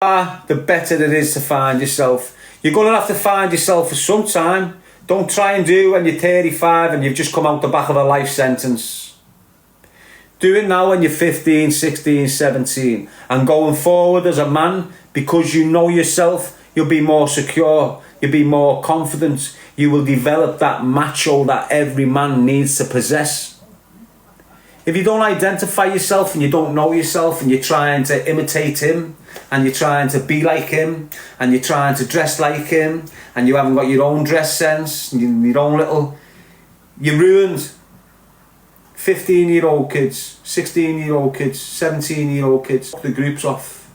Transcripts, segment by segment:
the better it is to find yourself. You're going to have to find yourself for some time. Don't try and do it when you're 35 and you've just come out the back of a life sentence. Do it now when you're 15, 16, 17. And going forward as a man, because you know yourself, you'll be more secure. You'll be more confident. You will develop that macho that every man needs to possess. If you don't identify yourself and you don't know yourself and you're trying to imitate him and you're trying to be like him and you're trying to dress like him and you haven't got your own dress sense and your own little... You're ruined. 15-year-old kids, 16-year-old kids, 17-year-old kids. The group's off.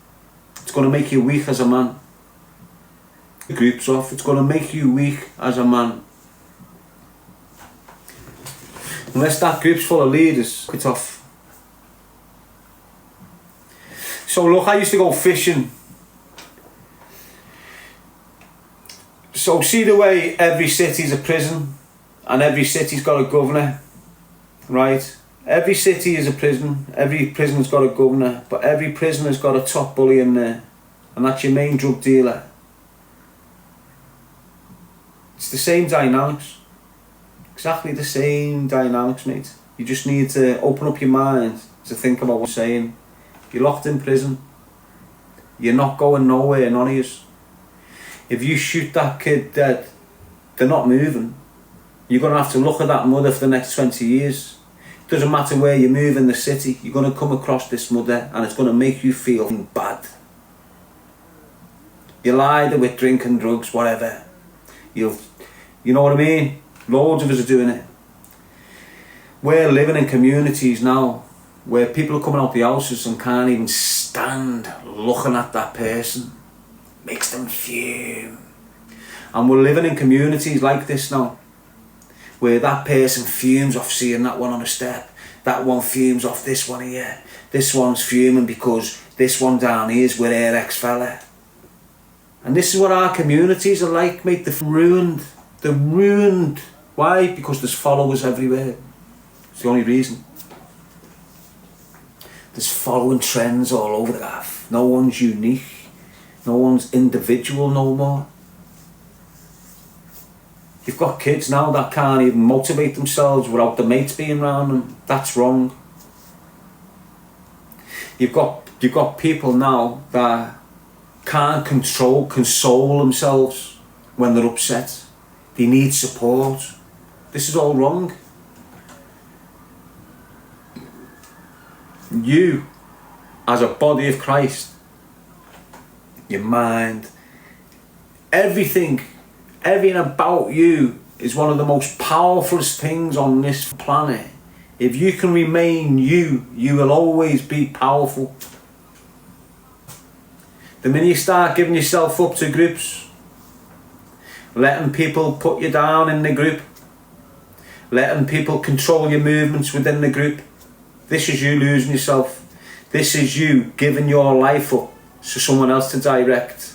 It's going to make you weak as a man. The group's off. It's going to make you weak as a man. Unless that group's full of leaders, it's off. So look, I used to go fishing. So see the way every city's a prison and every city's got a governor, right? Every city is a prison, every prison's got a governor, but every prisoner's got a top bully in there, and that's your main drug dealer. It's the same dynamics. Exactly the same dynamics, mate. You just need to open up your mind to think about what I'm saying. You're locked in prison. You're not going nowhere, none of yous. If you shoot that kid dead, they're not moving. You're going to have to look at that mother for the next 20 years. It doesn't matter where you move in the city, you're going to come across this mother and it's going to make you feel bad. You'll either with drink and drugs, whatever. You know what I mean? Loads of us are doing it. We're living in communities now where people are coming out the houses and can't even stand looking at that person. Makes them fume. And we're living in communities like this now, where that person fumes off seeing that one on a step, that one fumes off this one here, this one's fuming because this one down here is with her ex-fella. And this is what our communities are like, mate. They're ruined. They're ruined. Why? Because there's followers everywhere. It's the only reason. There's following trends all over the gaff. No one's unique. No one's individual no more. You've got kids now that can't even motivate themselves without the mates being around them. That's wrong. You've got people now that can't console themselves when they're upset. They need support. This is all wrong. You, as a body of Christ, your mind, everything about you is one of the most powerfulest things on this planet. If you can remain you, you will always be powerful. The minute you start giving yourself up to groups, letting people put you down in the group, letting people control your movements within the group, this is you losing yourself. This is you giving your life up to someone else to direct.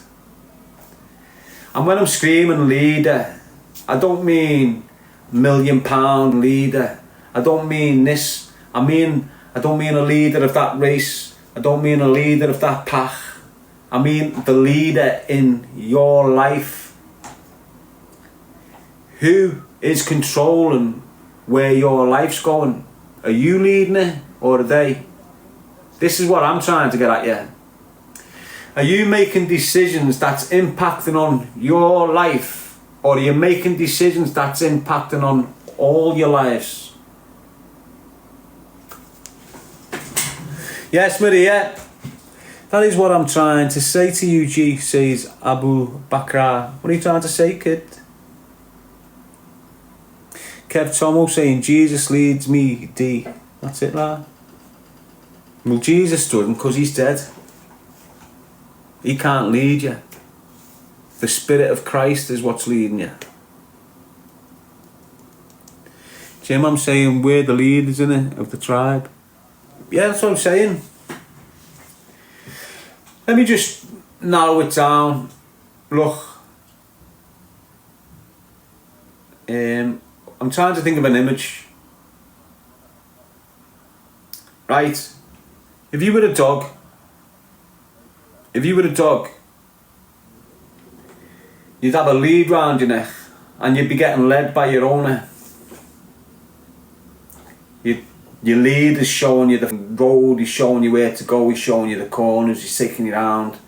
And when I'm screaming leader, I don't mean £1 million leader. I don't mean this. I don't mean a leader of that race. I don't mean a leader of that pack. I mean the leader in your life. Who is controlling where your life's going? Are you leading it or are they? This is what I'm trying to get at you. Are you making decisions that's impacting on your life, or are you making decisions that's impacting on all your lives? Yes, Maria. That is what I'm trying to say to you, G, says Abu Bakr. What are you trying to say, kid? Kev Tomo saying, Jesus leads me, D. That's it, lad. Well, Jesus doesn't because he's dead. He can't lead you. The Spirit of Christ is what's leading you. Jim, I'm saying we're the leaders, innit, of the tribe. Yeah, that's what I'm saying. Let me just narrow it down. Look. I'm trying to think of an image. Right? If you were a dog, If you were a dog, you'd have a lead round your neck and you'd be getting led by your owner. Your lead is showing you the road, he's showing you where to go, he's showing you the corners, he's taking you around.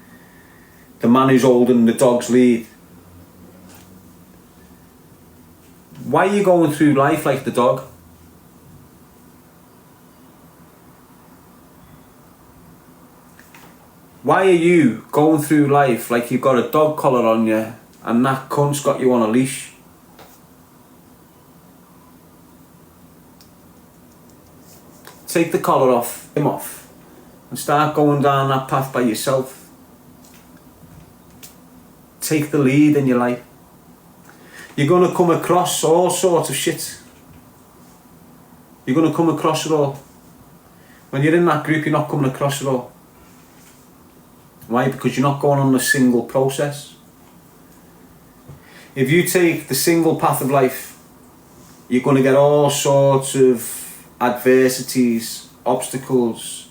The man who's holding the dog's lead. Why are you going through life like the dog? Why are you going through life like you've got a dog collar on you and that cunt's got you on a leash? Take the collar off, him off, and start going down that path by yourself. Take the lead in your life. You're going to come across all sorts of shit. You're going to come across it all. When you're in that group, you're not coming across it all. Why? Because you're not going on a single process. If you take the single path of life, you're going to get all sorts of adversities, obstacles,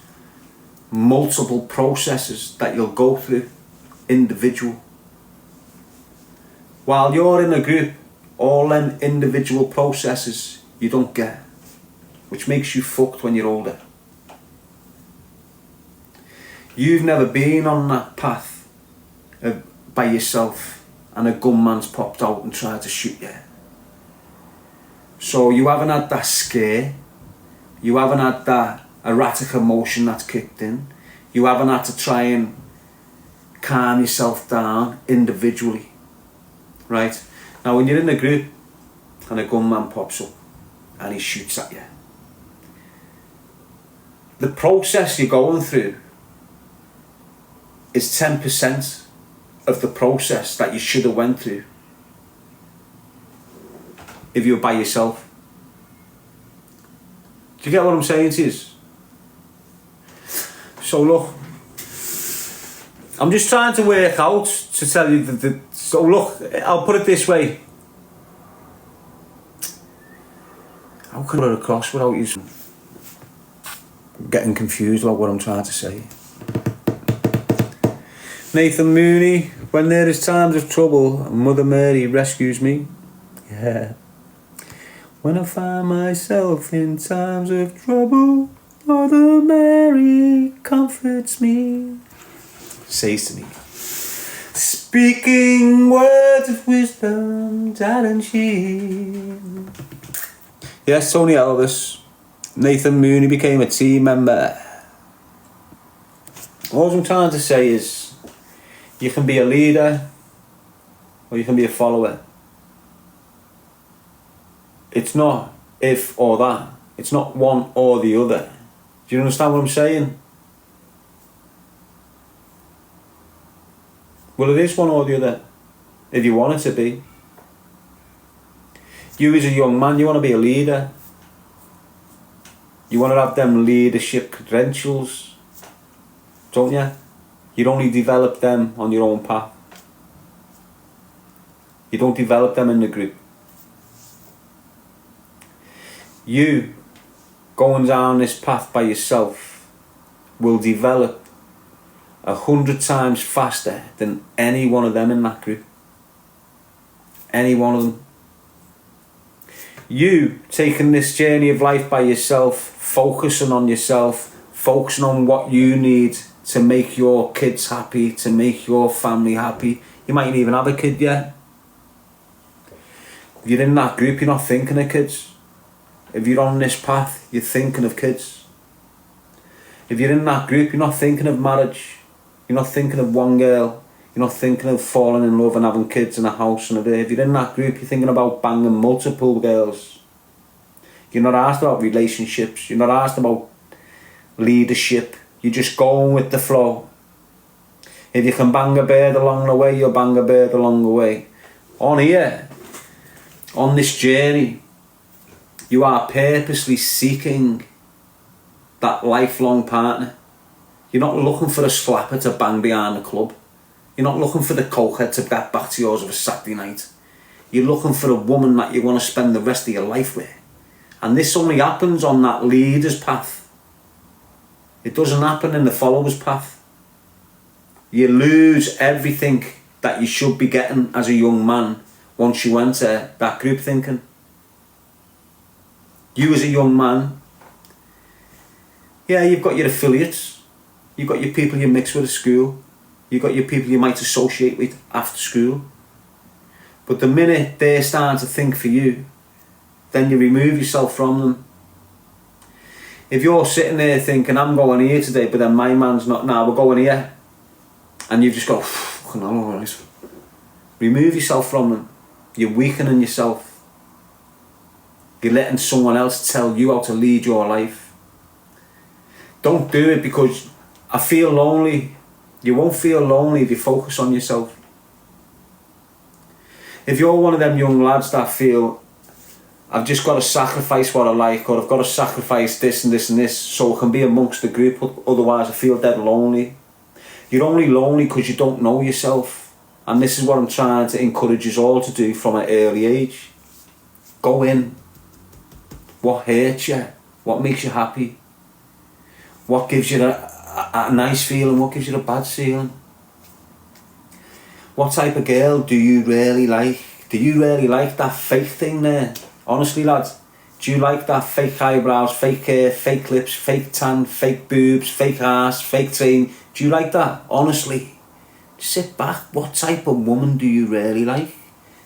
multiple processes that you'll go through, individual. While you're in a group, all them individual processes you don't get, which makes you fucked when you're older. You've never been on that path by yourself and a gunman's popped out and tried to shoot you. So you haven't had that scare. You haven't had that erratic emotion that's kicked in. You haven't had to try and calm yourself down individually. Right? Now when you're in a group and a gunman pops up and he shoots at you, the process you're going through is 10% of the process that you should have went through if you were by yourself. Do you get what I'm saying to you? So look, I'm just trying to work out to tell you so look, I'll put it this way. How can I put it across without you getting confused about what I'm trying to say? Nathan Mooney, when there is times of trouble, Mother Mary rescues me. Yeah. When I find myself in times of trouble, Mother Mary comforts me. Says to me, speaking words of wisdom, Darren she. Yes, Tony Elvis. Nathan Mooney became a team member. All I'm trying to say is, you can be a leader or you can be a follower. It's not if or that. It's not one or the other. Do you understand what I'm saying? Well, it is one or the other, if you want it to be. You as a young man, you want to be a leader. You want to have them leadership credentials, don't you? You only develop them on your own path. You don't develop them in the group. You going down this path by yourself will develop 100 times faster than any one of them in that group. Any one of them. You taking this journey of life by yourself, focusing on yourself, focusing on what you need to make your kids happy, to make your family happy. You mightn't even have a kid yet. If you're in that group, you're not thinking of kids. If you're on this path, you're thinking of kids. If you're in that group, you're not thinking of marriage. You're not thinking of one girl. You're not thinking of falling in love and having kids in a house and a bit. If you're in that group, you're thinking about banging multiple girls. You're not asked about relationships. You're not asked about leadership. You're just going with the flow. If you can bang a bird along the way, you'll bang a bird along the way. On here, on this journey, you are purposely seeking that lifelong partner. You're not looking for a slapper to bang behind the club. You're not looking for the cokehead to get back to yours of a Saturday night. You're looking for a woman that you want to spend the rest of your life with. And this only happens on that leader's path. It doesn't happen in the follower's path. You lose everything that you should be getting as a young man once you enter that group thinking. You as a young man, yeah, you've got your affiliates, you've got your people you mix with at school, you've got your people you might associate with after school. But the minute they're starting to think for you, then you remove yourself from them. If you're sitting there thinking, I'm going here today, but then my man's not, now we're going here, and you just go, fucking hell, alright. Remove yourself from them. You're weakening yourself. You're letting someone else tell you how to lead your life. Don't do it because I feel lonely. You won't feel lonely if you focus on yourself. If you're one of them young lads that feel, I've just got to sacrifice what I like, or I've got to sacrifice this and this and this so I can be amongst the group, otherwise I feel dead lonely. You're only lonely because you don't know yourself. And this is what I'm trying to encourage us all to do from an early age. Go in. What hurts you? What makes you happy? What gives you a nice feeling? What gives you a bad feeling? What type of girl do you really like? Do you really like that fake thing there? Honestly, lads, do you like that fake eyebrows, fake hair, fake lips, fake tan, fake boobs, fake ass, fake train? Do you like that? Honestly, sit back. What type of woman do you really like?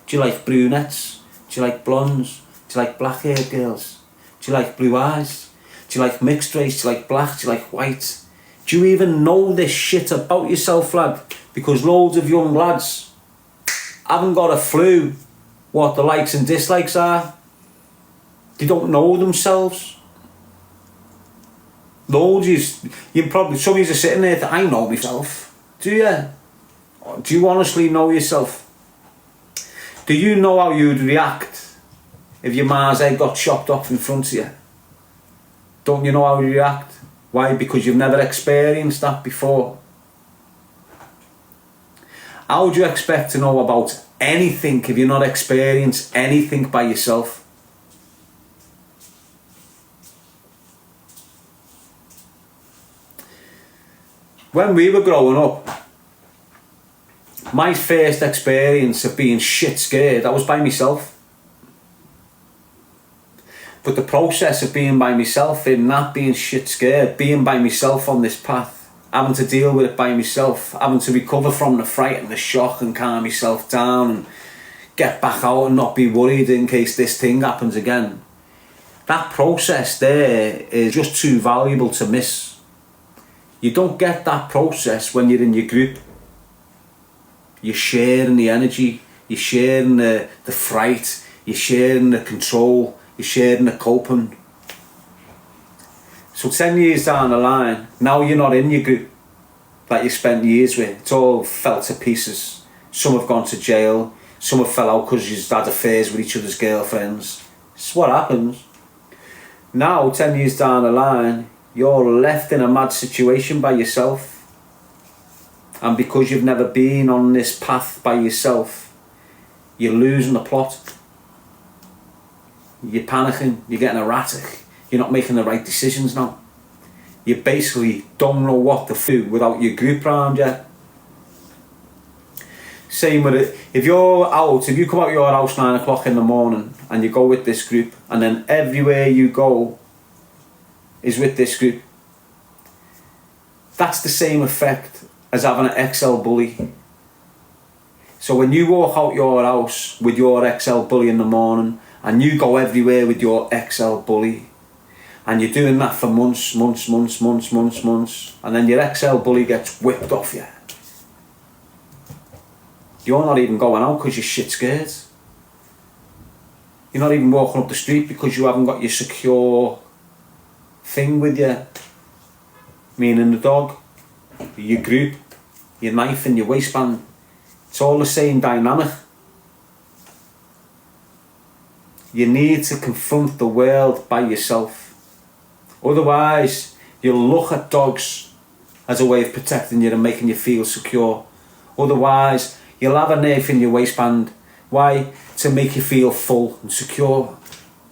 Do you like brunettes? Do you like blondes? Do you like black-haired girls? Do you like blue eyes? Do you like mixed race? Do you like black? Do you like white? Do you even know this shit about yourself, lad? Because loads of young lads haven't got a clue what the likes and dislikes are. They don't know themselves. Loads you probably, some of you are sitting there that I know myself. Do you? Do you honestly know yourself? Do you know how you'd react if your ma's head got chopped off in front of you? Don't you know how you react? Why? Because you've never experienced that before. How would you expect to know about anything if you're not experienced anything by yourself? When we were growing up, my first experience of being shit scared, that was by myself. But the process of being by myself, in not being shit scared, being by myself on this path, having to deal with it by myself, having to recover from the fright and the shock and calm myself down and get back out and not be worried in case this thing happens again. That process there is just too valuable to miss. You don't get that process when you're in your group. You're sharing the energy, you're sharing the fright, you're sharing the control, you're sharing the coping. So 10 years down the line, now you're not in your group that you spent years with. It's all fell to pieces. Some have gone to jail, some have fell out because you've had affairs with each other's girlfriends. It's what happens. Now, 10 years down the line, you're left in a mad situation by yourself. And because you've never been on this path by yourself, you're losing the plot. You're panicking, you're getting erratic, you're not making the right decisions now. You basically don't know what to do without your group around you. Same with it. If you're out, if you come out of your house 9 o'clock in the morning and you go with this group, and then everywhere you go is with this group, that's the same effect as having an XL bully. So when you walk out your house with your XL bully in the morning and you go everywhere with your XL bully, and you're doing that for months, and then your XL bully gets whipped off you, you're not even going out because you're shit scared. You're not even walking up the street because you haven't got your secure thing with you, meaning the dog, your group, your knife in your waistband. It's all the same dynamic. You need to confront the world by yourself. Otherwise, you'll look at dogs as a way of protecting you and making you feel secure. Otherwise, you'll have a knife in your waistband. Why? To make you feel full and secure.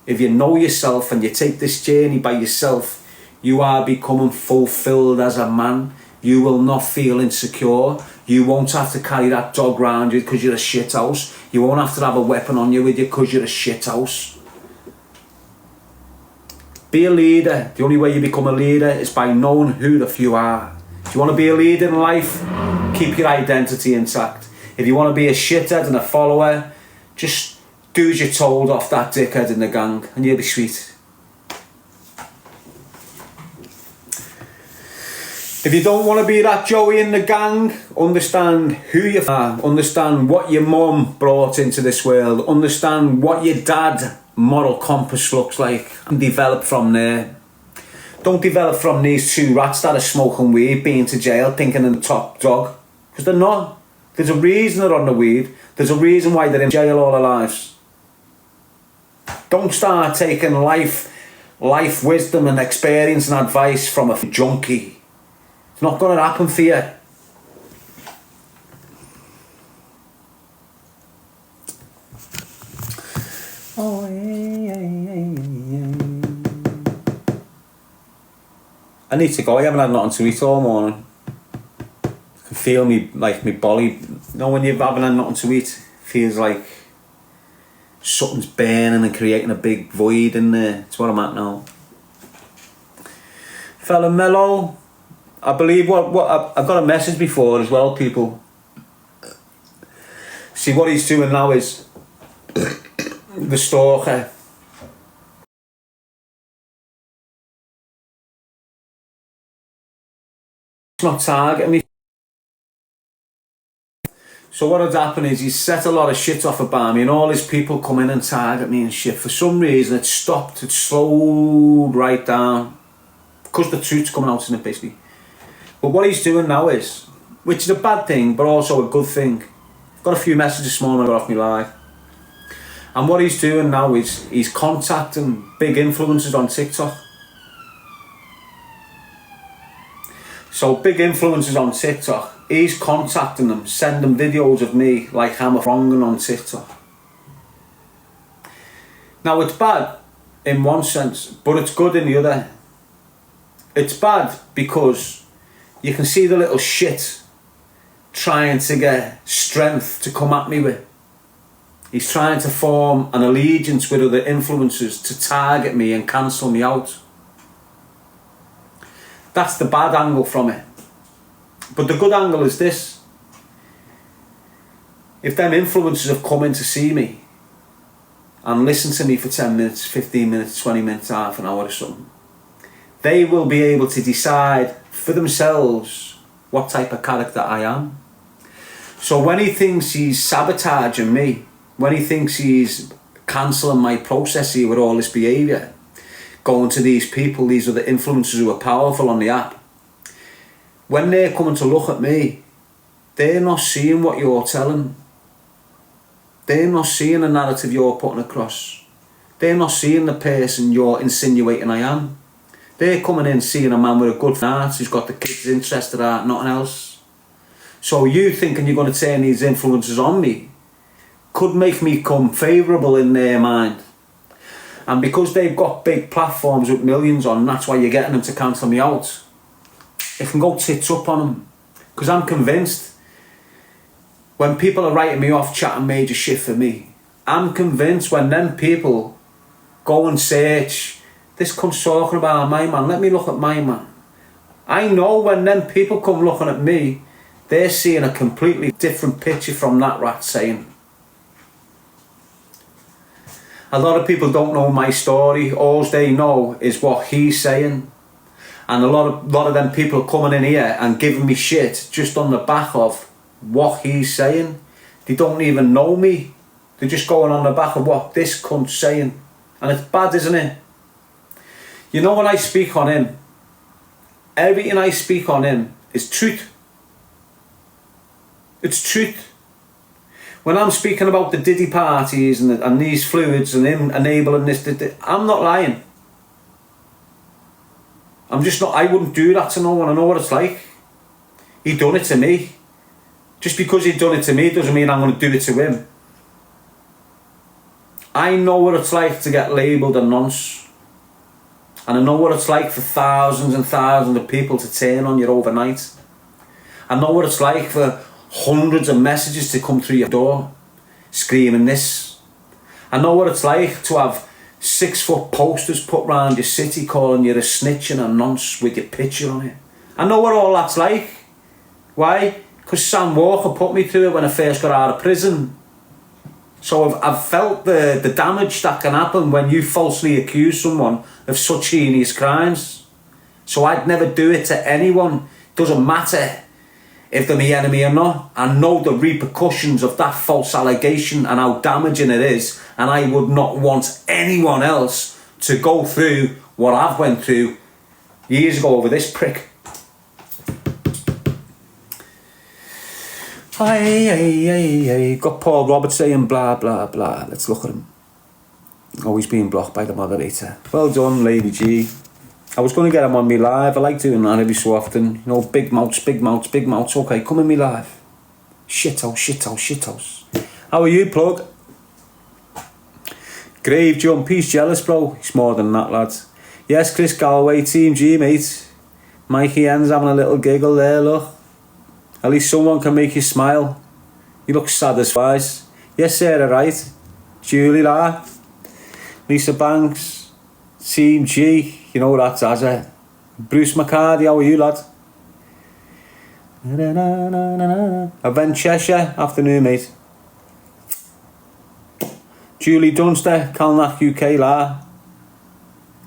If you know yourself and you take this journey by yourself, you are becoming fulfilled as a man. You will not feel insecure. You won't have to carry that dog round you because you're a shithouse. You won't have to have a weapon on you with you because you're a shithouse. Be a leader. The only way you become a leader is by knowing who the few are. If you want to be a leader in life, keep your identity intact. If you want to be a shithead and a follower, just do as you're told off that dickhead in the gang and you'll be sweet. If you don't want to be that Joey in the gang, understand who you are, understand what your mum brought into this world, understand what your dad moral compass looks like, and develop from there. Don't develop from these two rats that are smoking weed, being to jail, thinking they're the top dog, because they're not. There's a reason they're on the weed. There's a reason why they're in jail all their lives. Don't start taking life wisdom and experience and advice from a junkie. It's not going to happen for you. Oh, I need to go. I haven't had nothing to eat all morning. I can feel me, like, my body. You know, when you haven't had nothing to eat, it feels like something's burning and creating a big void in there. That's what I'm at now. Fella Mellow, I believe what I've got a message before as well, people. See, what he's doing now is the stalker. It's not targeting me. So what had happened is he's set a lot of shit off about me, and all his people come in and target me and shit. For some reason it stopped, it slowed right down. Because the truth's coming out in it, basically. But what he's doing now is, which is a bad thing, but also a good thing. I've got a few messages this morning off me live. And what he's doing now is he's contacting big influencers on TikTok. So big influencers on TikTok, he's contacting them, sending videos of me like I'm wronging on TikTok. Now it's bad in one sense, but it's good in the other. It's bad because you can see the little shit trying to get strength to come at me with. He's trying to form an allegiance with other influencers to target me and cancel me out. That's the bad angle from it. But the good angle is this. If them influencers have come in to see me and listen to me for 10 minutes, 15 minutes, 20 minutes, half an hour or something, they will be able to decide for themselves what type of character I am. So when he thinks he's sabotaging me, when he thinks he's cancelling my process here with all this behaviour, going to these people, these are the influencers who are powerful on the app, when they're coming to look at me, they're not seeing what you're telling. They're not seeing the narrative you're putting across. They're not seeing the person you're insinuating I am. They're coming in seeing a man with a good heart who's got the kids interested at nothing else. So you thinking you're going to turn these influencers on me could make me come favourable in their mind. And because they've got big platforms with millions on, that's why you're getting them to cancel me out. It can go tits up on them. Because I'm convinced when people are writing me off chatting major shit for me, I'm convinced when them people go and search, this cunt's talking about my man, let me look at my man. I know when them people come looking at me, they're seeing a completely different picture from that rat saying. A lot of people don't know my story. All they know is what he's saying. And a lot of them people coming in here and giving me shit just on the back of what he's saying. They don't even know me. They're just going on the back of what this cunt's saying. And it's bad, isn't it? You know, when I speak on him, everything I speak on him is truth. It's truth. When I'm speaking about the Diddy parties and these fluids and him enabling this, I'm not lying. I'm just not, I wouldn't do that to no one. I know what it's like. He done it to me. Just because he done it to me doesn't mean I'm going to do it to him. I know what it's like to get labelled a nonce. And I know what it's like for thousands and thousands of people to turn on you overnight. I know what it's like for hundreds of messages to come through your door screaming this. I know what it's like to have 6-foot posters put round your city calling you a snitch and a nonce with your picture on it. I know what all that's like. Why? Because Sam Walker put me through it when I first got out of prison. So I've felt the damage that can happen when you falsely accuse someone of such heinous crimes. So I'd never do it to anyone. Doesn't matter if they're my enemy or not. I know the repercussions of that false allegation and how damaging it is, and I would not want anyone else to go through what I've went through years ago over this prick. Hey, got Paul Roberts saying blah blah blah. Let's look at him. Oh, he's being blocked by the moderator. Well done, Lady G. I was going to get him on me live. I like doing that every so often. You know, big mouths, big mouths, big mouths. Okay, come in me live. Shithouse. How are you, plug? Grave jump. He's jealous, bro. He's more than that, lads. Yes, Chris Galloway, Team G, mate. Mikey N's having a little giggle there, look. At least someone can make you smile. You look sad as flies. Yes, Sarah, right. Julie, la. Lisa Banks. Team G. You know that's as it. Bruce McCarty, how are you, lad? Event Cheshire, afternoon, mate. Julie Dunster, Calnack UK, la.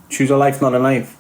Choose a life, not a knife.